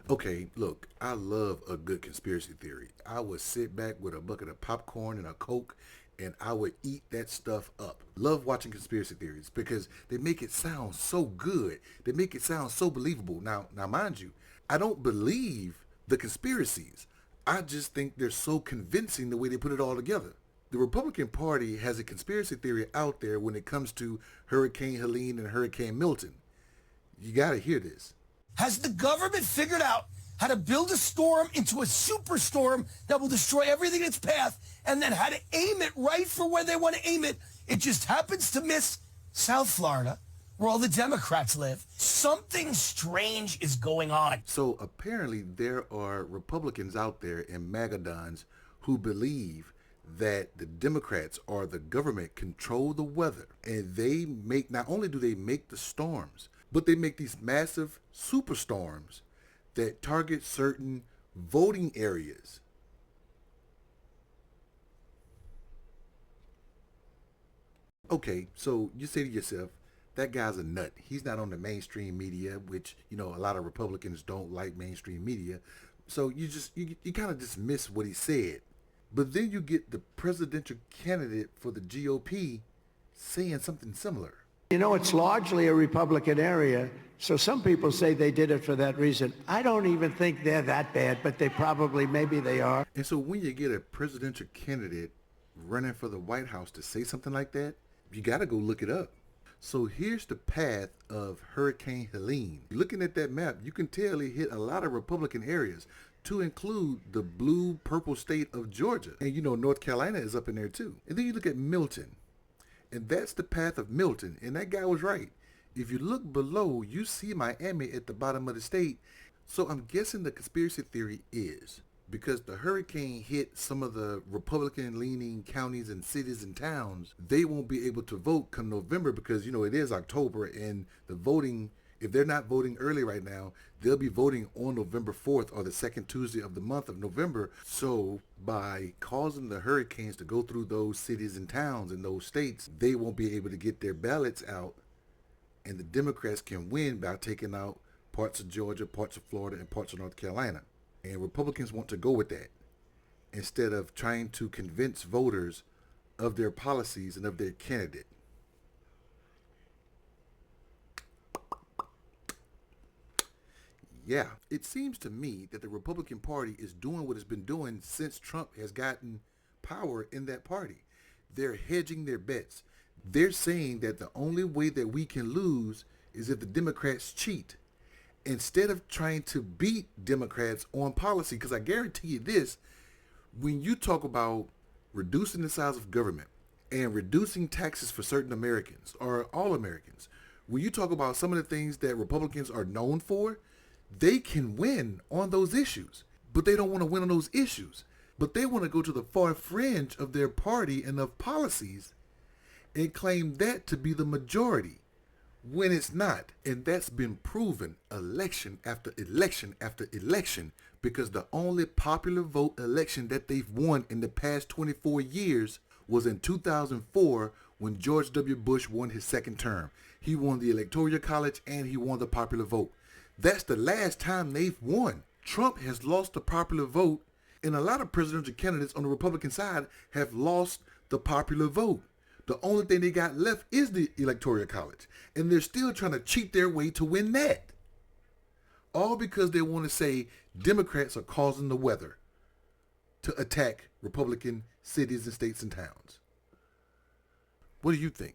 Okay, look, I love a good conspiracy theory. I would sit back with a bucket of popcorn and a Coke and I would eat that stuff up. Love watching conspiracy theories because they make it sound so good. They make it sound so believable. Now mind you, I don't believe the conspiracies. I just think they're so convincing the way they put it all together. The Republican Party has a conspiracy theory out there when it comes to Hurricane Helene and Hurricane Milton. You got to hear this. Has the government figured out how to build a storm into a superstorm that will destroy everything in its path, and then how to aim it right for where they want to aim it? It just happens to miss South Florida, where all the Democrats live. Something strange is going on. So apparently there are Republicans out there and Magadons who believe that the Democrats or the government control the weather, and they make, not only do they make the storms, but they make these massive superstorms that target certain voting areas. Okay, so you say to yourself, that guy's a nut. He's not on the mainstream media, which, you know, a lot of Republicans don't like mainstream media. So you kind of dismiss what he said. But then you get the presidential candidate for the GOP saying something similar. You know, it's largely a Republican area, so some people say they did it for that reason. I don't even think they're that bad, but they probably, maybe they are. And so when you get a presidential candidate running for the White House to say something like that, you got to go look it up. So here's the path of Hurricane Helene. Looking at that map, you can tell it hit a lot of Republican areas, to include the blue-purple state of Georgia. And you know, North Carolina is up in there too. And then you look at Milton. And that's the path of Milton. And that guy was right. If you look below, you see Miami at the bottom of the state. So I'm guessing the conspiracy theory is because the hurricane hit some of the Republican-leaning counties and cities and towns, they won't be able to vote come November because, you know, it is October and the voting, if they're not voting early right now, they'll be voting on November 4th or the second Tuesday of the month of November. So by causing the hurricanes to go through those cities and towns in those states, they won't be able to get their ballots out, and the Democrats can win by taking out parts of Georgia, parts of Florida, and parts of North Carolina. And Republicans want to go with that instead of trying to convince voters of their policies and of their candidate. Yeah, it seems to me that the Republican Party is doing what it's been doing since Trump has gotten power in that party. They're hedging their bets. They're saying that the only way that we can lose is if the Democrats cheat. Instead of trying to beat Democrats on policy, because I guarantee you this, when you talk about reducing the size of government and reducing taxes for certain Americans or all Americans, when you talk about some of the things that Republicans are known for, they can win on those issues, but they don't want to win on those issues. But they want to go to the far fringe of their party and of policies and claim that to be the majority when it's not. And that's been proven election after election after election, because the only popular vote election that they've won in the past 24 years was in 2004 when George W. Bush won his second term. He won the Electoral College and he won the popular vote. That's the last time they've won. Trump has lost the popular vote, and a lot of presidential candidates on the Republican side have lost the popular vote. The only thing they got left is the Electoral College, and they're still trying to cheat their way to win that. All because they want to say Democrats are causing the weather to attack Republican cities and states and towns. What do you think?